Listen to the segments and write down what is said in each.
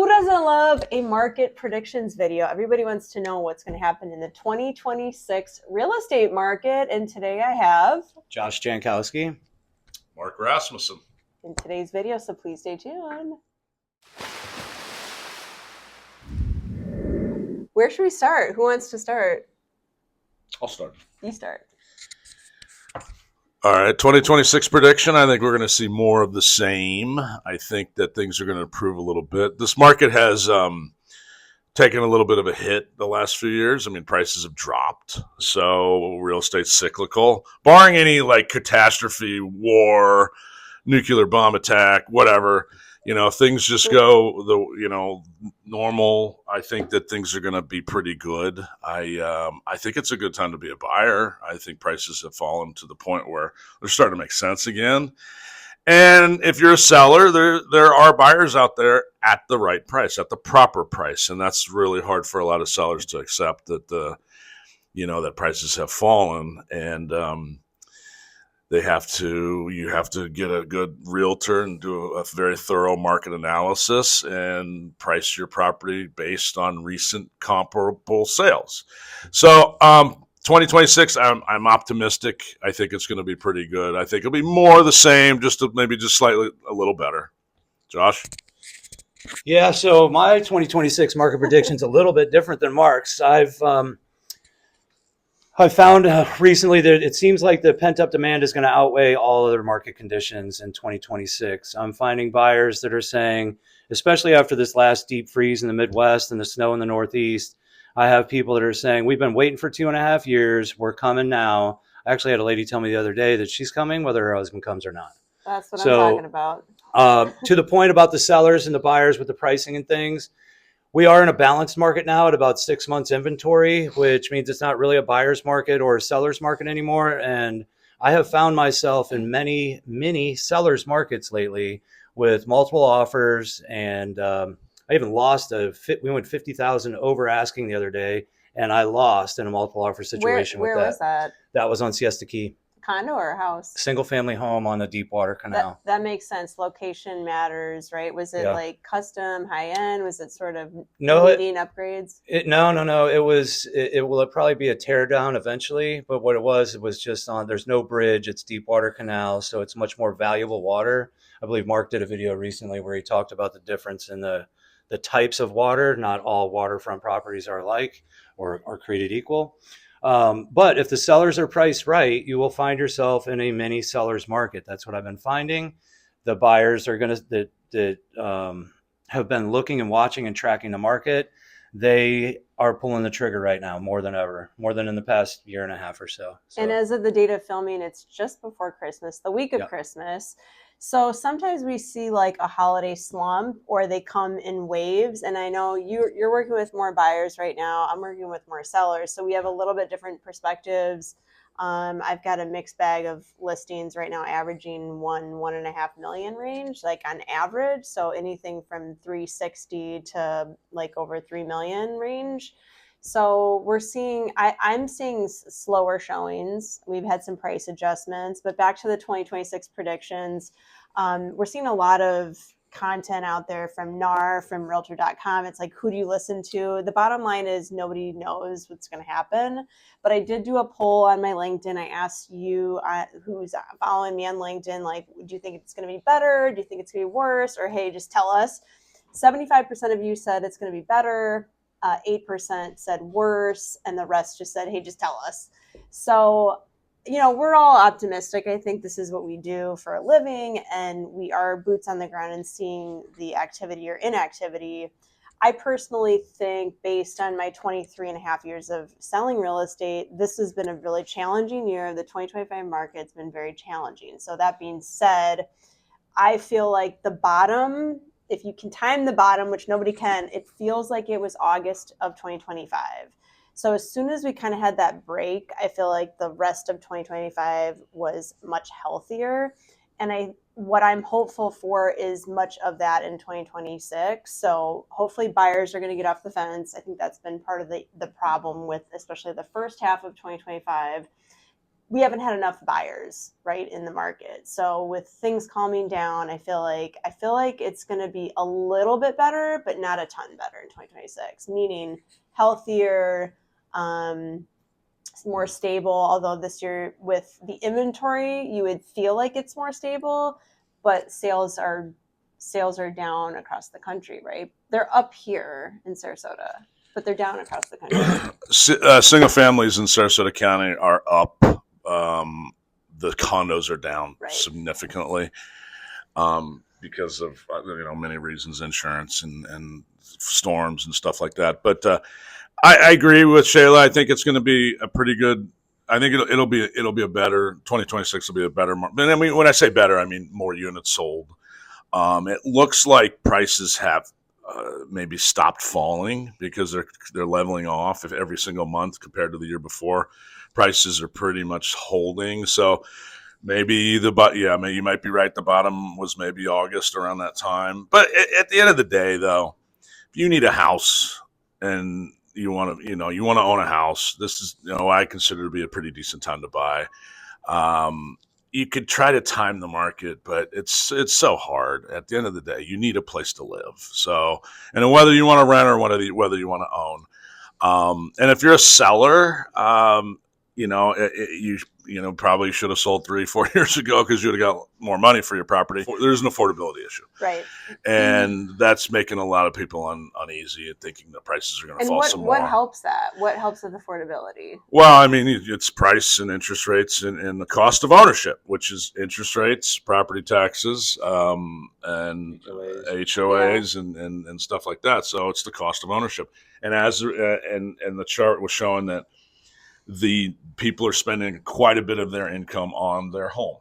Who doesn't love a market predictions video? Everybody wants to know what's going to happen in the 2026 real estate market. And today I have Josh Jankowski, Marc Rasmussen in today's video. So please stay tuned. Where should we start? Who wants to start? I'll start. You start. All right, 2026 prediction. I think we're going to see more of the same. I think that things are going to improve a little bit. This market has taken a little bit of a hit the last few years. I mean, prices have dropped. So real estate's cyclical. Barring any like catastrophe, war, nuclear bomb attack, whatever, if things just go normal, I think that things are going to be pretty good. I think it's a good time to be a buyer. I think prices have fallen to the point where they're starting to make sense again. And if you're a seller, there are buyers out there at the right price, at the proper price, and that's really hard for a lot of sellers to accept that that prices have fallen and. You have to get a good realtor and do a very thorough market analysis and price your property based on recent comparable sales. So 2026, I'm optimistic. I think it's going to be pretty good. I think it'll be more of the same, maybe just slightly a little better. Josh? Yeah, so my 2026 market prediction's a little bit different than Mark's. I've found recently that it seems like the pent-up demand is going to outweigh all other market conditions in 2026. I'm finding buyers that are saying, especially after this last deep freeze in the Midwest and the snow in the Northeast, I have people that are saying, we've been waiting for 2.5 years. We're coming now. I actually had a lady tell me the other day that she's coming whether her husband comes or not. That's what I'm talking about. To the point about the sellers and the buyers with the pricing and things, we are in a balanced market now at about 6 months inventory, which means it's not really a buyer's market or a seller's market anymore. And I have found myself in many, many sellers markets lately with multiple offers. And I even lost we went 50,000 over asking the other day, and I lost in a multiple offer situation. Where was that? That was on Siesta Key. Condo or house? Single family home on the Deepwater Canal. That makes sense. Location matters, right? Was it like custom, high end? Was it sort of needing upgrades? No. It will probably be a tear down eventually, but what it was just there's no bridge. It's Deepwater Canal, so it's much more valuable water. I believe Mark did a video recently where he talked about the difference in the types of water. Not all waterfront properties are alike or are created equal. But if the sellers are priced right, you will find yourself in a mini seller's market. That's what I've been finding. The buyers are that have been looking and watching and tracking the market. They are pulling the trigger right now more than ever, more than in the past year and a half or so. And as of the date of filming, it's just before Christmas, the week of Christmas. So sometimes we see like a holiday slump or they come in waves. And I know you're working with more buyers right now. I'm working with more sellers. So we have a little bit different perspectives. I've got a mixed bag of listings right now, averaging 1.5 million range, like on average. So anything from 360 to like over 3 million range. So I'm seeing slower showings. We've had some price adjustments, but back to the 2026 predictions, we're seeing a lot of content out there from NAR, from realtor.com. It's like, who do you listen to? The bottom line is nobody knows what's going to happen. But I did do a poll on my LinkedIn. I asked you who's following me on LinkedIn, like, do you think it's going to be better? Do you think it's going to be worse? Or, hey, just tell us. 75% of you said it's going to be better. 8% said worse, and the rest just said, hey, just tell us. So, we're all optimistic. I think this is what we do for a living, and we are boots on the ground and seeing the activity or inactivity. I personally think, based on my 23 and a half years of selling real estate, this has been a really challenging year. The 2025 market's been very challenging. So that being said, I feel like the bottom, if you can time the bottom, which nobody can, it feels like it was August of 2025. So as soon as we kind of had that break, I feel like the rest of 2025 was much healthier. And what I'm hopeful for is much of that in 2026. So hopefully buyers are going to get off the fence. I think that's been part of the problem with especially the first half of 2025. we haven't had enough buyers, right, in the market. So with things calming down, I feel like it's going to be a little bit better, but not a ton better in 2026, meaning healthier, more stable. Although this year with the inventory, you would feel like it's more stable, but sales are down across the country, right? They're up here in Sarasota, but they're down across the country. Single families in Sarasota County are up. The condos are down significantly because of many reasons, insurance and storms and stuff like that. But I agree with Shayla. I think it's going to be a pretty good. I think it'll be a better 2026 will be a better market. And I mean, when I say better, I mean more units sold. It looks like prices have maybe stopped falling because they're leveling off every single month compared to the year before. Prices are pretty much holding. So maybe you might be right. The bottom was maybe August around that time. But at the end of the day, though, if you need a house and you want to own a house, this is I consider to be a pretty decent time to buy. You could try to time the market, but it's so hard. At the end of the day, you need a place to live. So, and whether you want to rent or whether you want to own, and if you're a seller, you probably should have sold 3-4 years ago because you'd have got more money for your property. There's an affordability issue, right? And that's making a lot of people uneasy and thinking the prices are going to fall some more. What helps that? What helps with affordability? Well, I mean, it's price and interest rates and the cost of ownership, which is interest rates, property taxes, and HOAs and stuff like that. So it's the cost of ownership. And and the chart was showing that the people are spending quite a bit of their income on their home,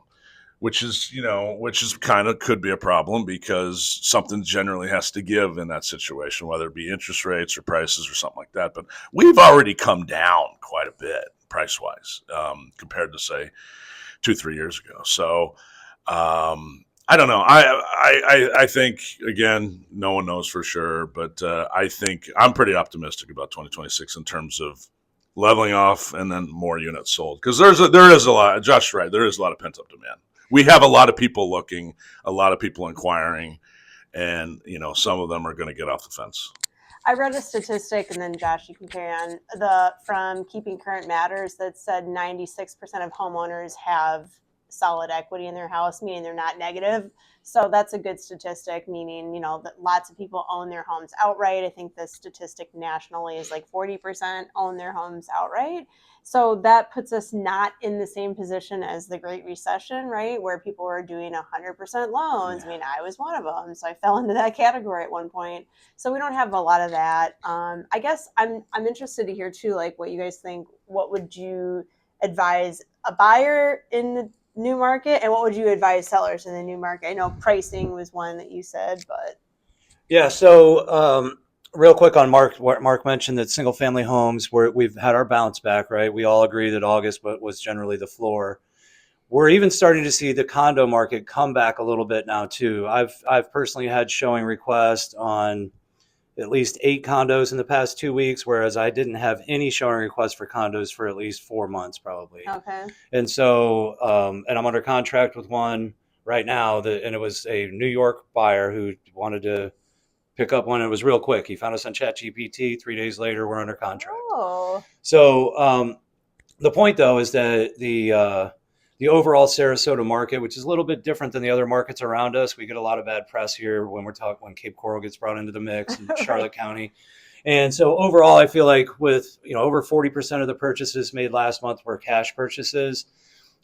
which is kind of could be a problem because something generally has to give in that situation, whether it be interest rates or prices or something like that. But we've already come down quite a bit price wise compared to say 2-3 years ago. So I don't know. I think, again, no one knows for sure, but I think I'm pretty optimistic about 2026 in terms of leveling off and then more units sold, because there is a lot. Josh is right. There is a lot of pent up demand. We have a lot of people looking, a lot of people inquiring, and some of them are going to get off the fence. I read a statistic, and then Josh, you can carry on, from Keeping Current Matters that said 96% of homeowners have solid equity in their house, meaning they're not negative. So that's a good statistic, meaning, that lots of people own their homes outright. I think the statistic nationally is like 40% own their homes outright. So that puts us not in the same position as the Great Recession, right? Where people were doing 100% loans. Yeah. I mean, I was one of them. So I fell into that category at one point. So we don't have a lot of that. I guess I'm interested to hear too, like what you guys think. What would you advise a buyer in the new market, and what would you advise sellers in the new market? I know pricing was one that you said, but yeah. So real quick on what Mark mentioned, that single family homes, we've had our bounce back, right? We all agree that August was generally the floor. We're even starting to see the condo market come back a little bit now too. I've personally had showing requests on at least 8 condos in the past 2 weeks, whereas I didn't have any showing requests for condos for at least 4 months probably. Okay. And so, and I'm under contract with one right now, and it was a New York buyer who wanted to pick up one. It was real quick. He found us on ChatGPT. 3 days later, we're under contract. Oh. So the point though is that the overall Sarasota market, which is a little bit different than the other markets around us. We get a lot of bad press here when when Cape Coral gets brought into the mix in Charlotte County. And so overall, I feel like with, over 40% of the purchases made last month were cash purchases.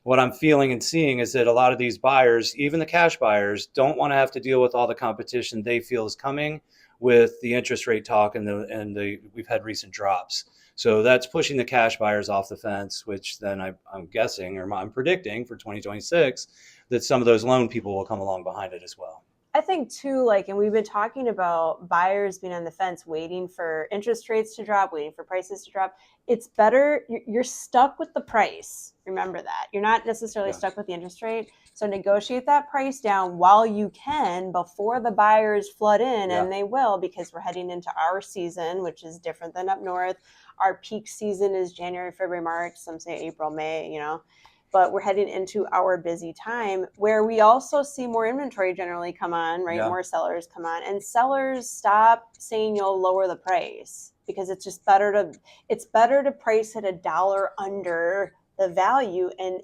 What I'm feeling and seeing is that a lot of these buyers, even the cash buyers, don't want to have to deal with all the competition they feel is coming with the interest rate talk and we've had recent drops. So that's pushing the cash buyers off the fence, which then I'm guessing, or I'm predicting for 2026, that some of those loan people will come along behind it as well. I think too, and we've been talking about buyers being on the fence, waiting for interest rates to drop, waiting for prices to drop. It's better. You're stuck with the price. Remember that. You're not necessarily stuck with the interest rate. So negotiate that price down while you can before the buyers flood in, and they will, because we're heading into our season, which is different than up north. Our peak season is January, February, March. Some say April, May, but we're heading into our busy time where we also see more inventory generally come on, right? Yeah. More sellers come on, and sellers stop saying you'll lower the price because it's just better to price it $1 under the value. And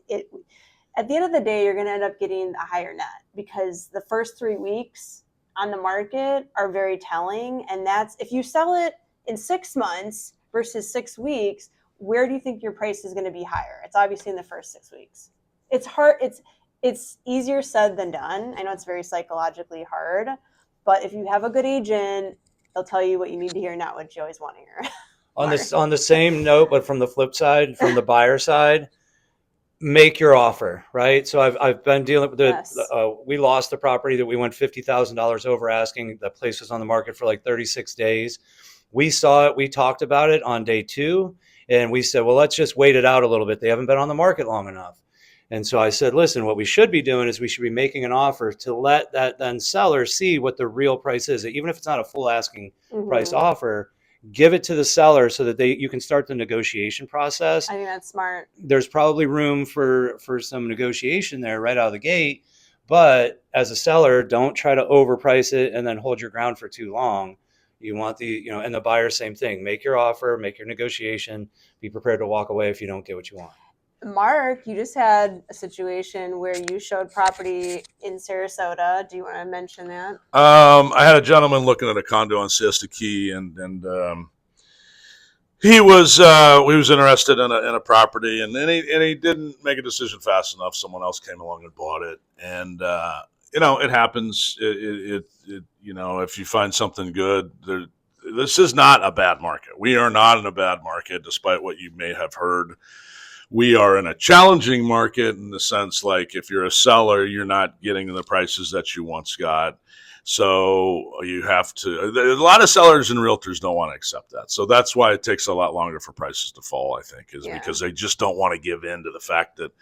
at the end of the day, you're going to end up getting a higher net because the first 3 weeks on the market are very telling. And that's, if you sell it in 6 months versus 6 weeks, where do you think your price is going to be higher? It's obviously in the first 6 weeks. It's hard. It's easier said than done. I know it's very psychologically hard, but if you have a good agent, they'll tell you what you need to hear, not what you always want to hear. On the same note, but from the flip side, from the buyer side, make your offer, right? So I've been dealing with Yes. We lost the property that we went $50,000 over asking. The place was on the market for like 36 days. We saw it. We talked about it on day 2. And we said, well, let's just wait it out a little bit. They haven't been on the market long enough. And so I said, listen, what we should be doing is we should be making an offer to let that then seller see what the real price is. Even if it's not a full asking price offer, give it to the seller so that you can start the negotiation process. I think that's smart. There's probably room for some negotiation there right out of the gate. But as a seller, don't try to overprice it and then hold your ground for too long. You want and the buyer, same thing. Make your offer, make your negotiation, be prepared to walk away if you don't get what you want. Mark, you just had a situation where you showed property in Sarasota. Do you want to mention that? I had a gentleman looking at a condo on Siesta Key, and he was interested in a property, and he didn't make a decision fast enough. Someone else came along and bought it, and it happens. If you find something good, this is not a bad market. We are not in a bad market, despite what you may have heard. We are in a challenging market in the sense, like, if you're a seller, you're not getting the prices that you once got. So you have to, a lot of sellers and realtors don't want to accept that. So that's why it takes a lot longer for prices to fall, I think, because they just don't want to give in to the fact that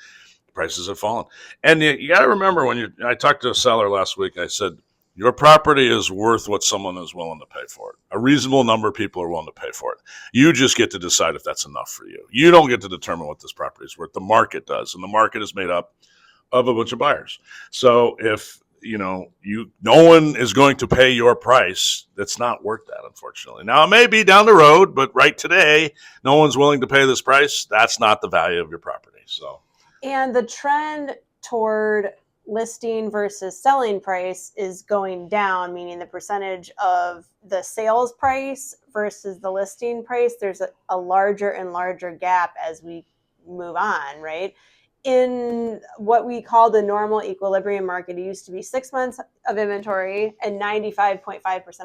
prices have fallen. And you got to remember, I talked to a seller last week, I said, your property is worth what someone is willing to pay for it. A reasonable number of people are willing to pay for it. You just get to decide if that's enough for you. You don't get to determine what this property is worth. The market does, and the market is made up of a bunch of buyers. So if no one is going to pay your price, that's not worth that, unfortunately. Now, it may be down the road, but right today, no one's willing to pay this price. That's not the value of your property. So, and the trend toward listing versus selling price is going down, meaning the percentage of the sales price versus the listing price, there's a larger and larger gap as we move on, right? In what we call the normal equilibrium market, it used to be 6 months of inventory and 95.5%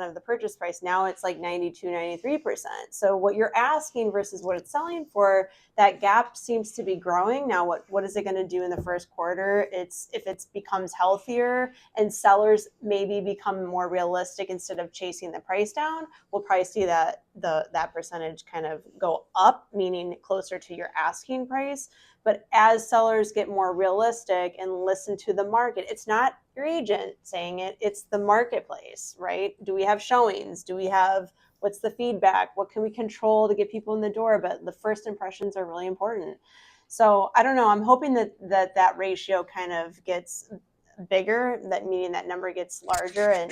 of the purchase price. Now it's like 92, 93%. So what you're asking versus what it's selling for, that gap seems to be growing. Now, what is it going to do in the first quarter? If it becomes healthier and sellers maybe become more realistic instead of chasing the price down, we'll probably see that percentage kind of go up, meaning closer to your asking price. But as sellers get more realistic and listen to the market, it's not your agent saying it, it's the marketplace, right? Do we have showings? What's the feedback? What can we control to get people in the door? But the first impressions are really important. So I don't know. I'm hoping that ratio kind of gets bigger, that meaning that number gets larger, and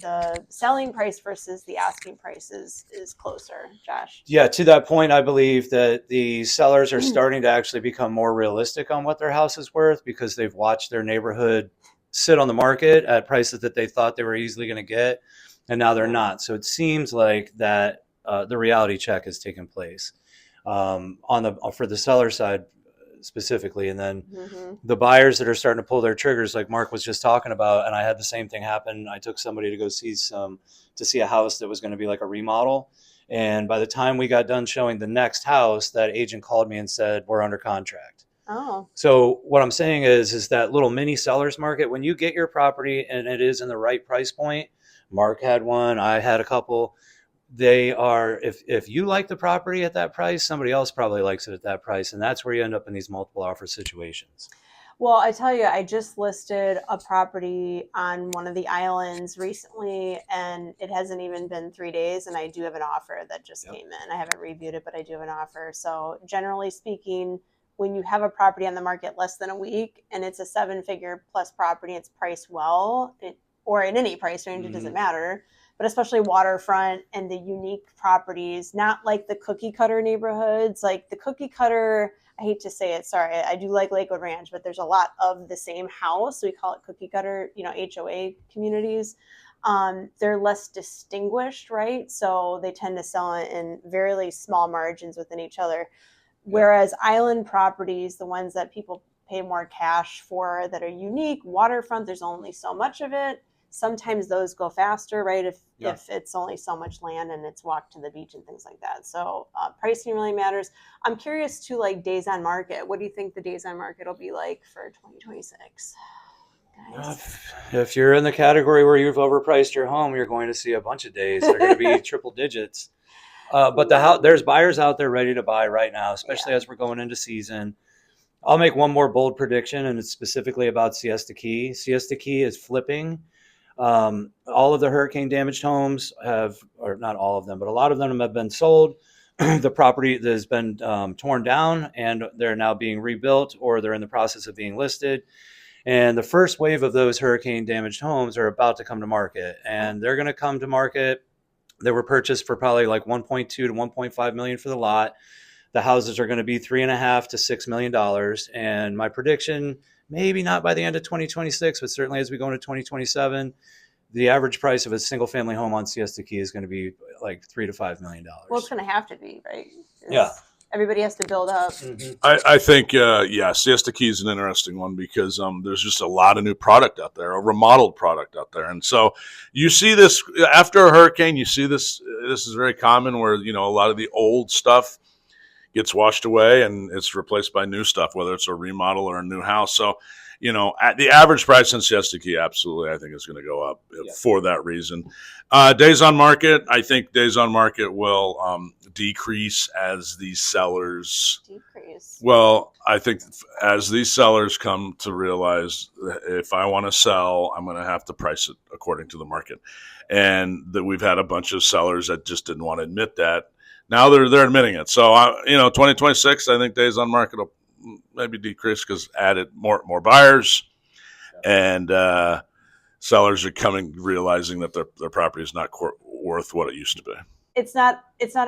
the selling price versus the asking price is closer. Josh? Yeah, to that point, I believe that the sellers are starting to actually become more realistic on what their house is worth because they've watched their neighborhood sit on the market at prices that they thought they were easily going to get, and now they're not. So it seems like that the reality check has taken place for the seller side specifically, and then the buyers that are starting to pull their triggers, like Mark was just talking about. And I had the same thing happen. I took somebody to go see a house that was going to be like a remodel, and by the time we got done showing the next house, that agent called me and said, we're under contract. Oh. So what I'm saying is that little mini sellers market, when you get your property and it is in the right price point, Mark had one, I had a couple, they are, if you like the property at that price, somebody else probably likes it at that price. And that's where you end up in these multiple offer situations. Well, I tell you, I just listed a property on one of the islands recently, and it hasn't even been 3 days, and I do have an offer that just came in. I haven't reviewed it, but I do have an offer. So generally speaking, when you have a property on the market less than a week and it's a 7-figure plus property, it's priced well, or in any price range, it doesn't matter. But especially waterfront and the unique properties, not like the cookie cutter neighborhoods. Like the cookie cutter, I hate to say it, sorry, I do like Lakewood Ranch, but there's a lot of the same house. So we call it cookie cutter, HOA communities. They're less distinguished, right? So they tend to sell in very small margins within each other. Whereas island properties, the ones that people pay more cash for that are unique, waterfront, there's only so much of it. Sometimes those go faster, right? If it's only so much land and it's walk to the beach and things like that. So pricing really matters. I'm curious too, like days on market. What do you think the days on market will be like for 2026? Guys. If you're in the category where you've overpriced your home, you're going to see a bunch of days. They're going to be triple digits. But there's buyers out there ready to buy right now, especially as we're going into season. I'll make one more bold prediction, and it's specifically about Siesta Key. Siesta Key is flipping. All of the hurricane damaged homes or not all of them, but a lot of them have been sold. The property has been torn down and they're now being rebuilt, or they're in the process of being listed. And the first wave of those hurricane damaged homes are about to come to market, and they're going to come to market. They were purchased for probably like 1.2 to 1.5 million for the lot. The houses are going to be $3.5 to $6 million. And my prediction, maybe not by the end of 2026, but certainly as we go into 2027, the average price of a single family home on Siesta Key is going to be like $3 to $5 million. Well, it's going to have to be, right? Yeah. Everybody has to build up. Mm-hmm. I think, Siesta Key is an interesting one because there's just a lot of new product out there, a remodeled product out there. And so you see this after a hurricane, this is very common where, a lot of the old stuff gets washed away and it's replaced by new stuff, whether it's a remodel or a new house. So, at the average price in Siesta Key, absolutely, I think it's going to go up for that reason. Days on market, I think days on market will decrease as these sellers. Decrease. Well, I think as these sellers come to realize that if I want to sell, I'm going to have to price it according to the market, and that we've had a bunch of sellers that just didn't want to admit that. Now they're admitting it. So 2026, I think days on market will maybe decrease because added more buyers, and sellers are realizing that their property is not worth what it used to be. It's not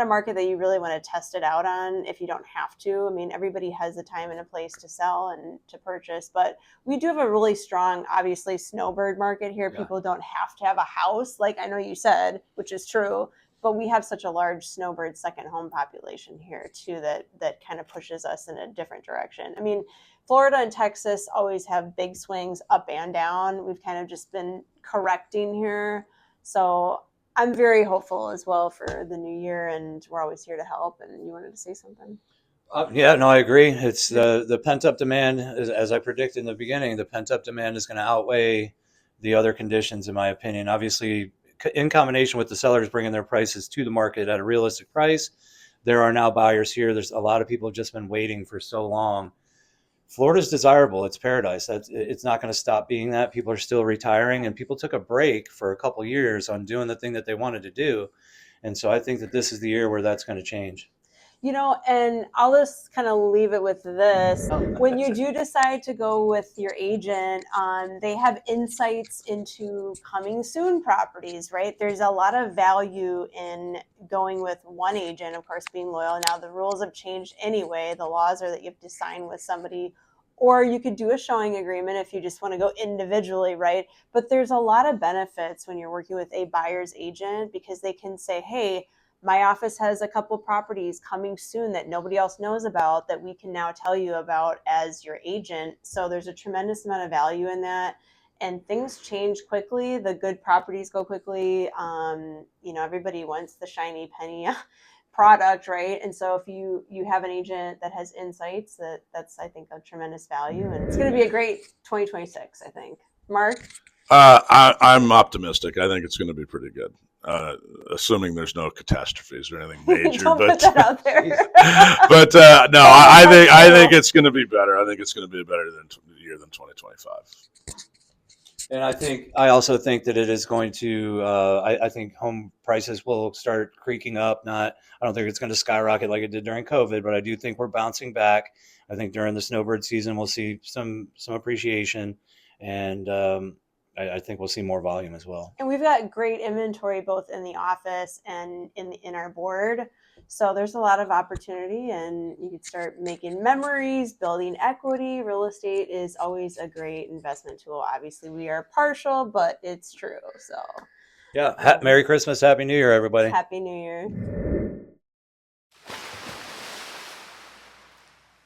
a market that you really want to test it out on if you don't have to. I mean, everybody has a time and a place to sell and to purchase, but we do have a really strong, obviously, snowbird market here. Yeah. People don't have to have a house, like I know you said, which is true. But we have such a large snowbird second home population here too that kind of pushes us in a different direction. I mean, Florida and Texas always have big swings up and down. We've kind of just been correcting here. So I'm very hopeful as well for the new year, and we're always here to help. And you wanted to say something? I agree. It's the pent up demand, as I predicted in the beginning, the pent up demand is going to outweigh the other conditions, in my opinion. Obviously, in combination with the sellers bringing their prices to the market at a realistic price, there are now buyers here. There's a lot of people have just been waiting for so long. Florida's desirable. It's paradise. It's not going to stop being that. People are still retiring, and people took a break for a couple of years on doing the thing that they wanted to do. And so I think that this is the year where that's going to change. And I'll just kind of leave it with this. When you do decide to go with your agent, they have insights into coming soon properties, right? There's a lot of value in going with one agent, of course, being loyal. Now, the rules have changed anyway. The laws are that you have to sign with somebody, or you could do a showing agreement if you just want to go individually, right? But there's a lot of benefits when you're working with a buyer's agent because they can say, hey, my office has a couple properties coming soon that nobody else knows about that we can now tell you about as your agent. So there's a tremendous amount of value in that. And things change quickly. The good properties go quickly. Everybody wants the shiny penny product, right? And so if you have an agent that has insights, that's, I think, a tremendous value. And it's going to be a great 2026, I think. Mark? I'm optimistic. I think it's going to be pretty good. Assuming there's no catastrophes or anything major. Don't put that out there. But no, I think it's going to be better. I think it's going to be a better year than 2025. And I also think that it is going to. I think home prices will start creaking up. Not, I don't think it's going to skyrocket like it did during COVID, but I do think we're bouncing back. I think during the snowbird season we'll see some appreciation, and I think we'll see more volume as well. And we've got great inventory both in the office and in our board. So there's a lot of opportunity, and you could start making memories, building equity. Real estate is always a great investment tool. Obviously, we are partial, but it's true. So yeah, Merry Christmas, Happy New Year, everybody. Happy New Year.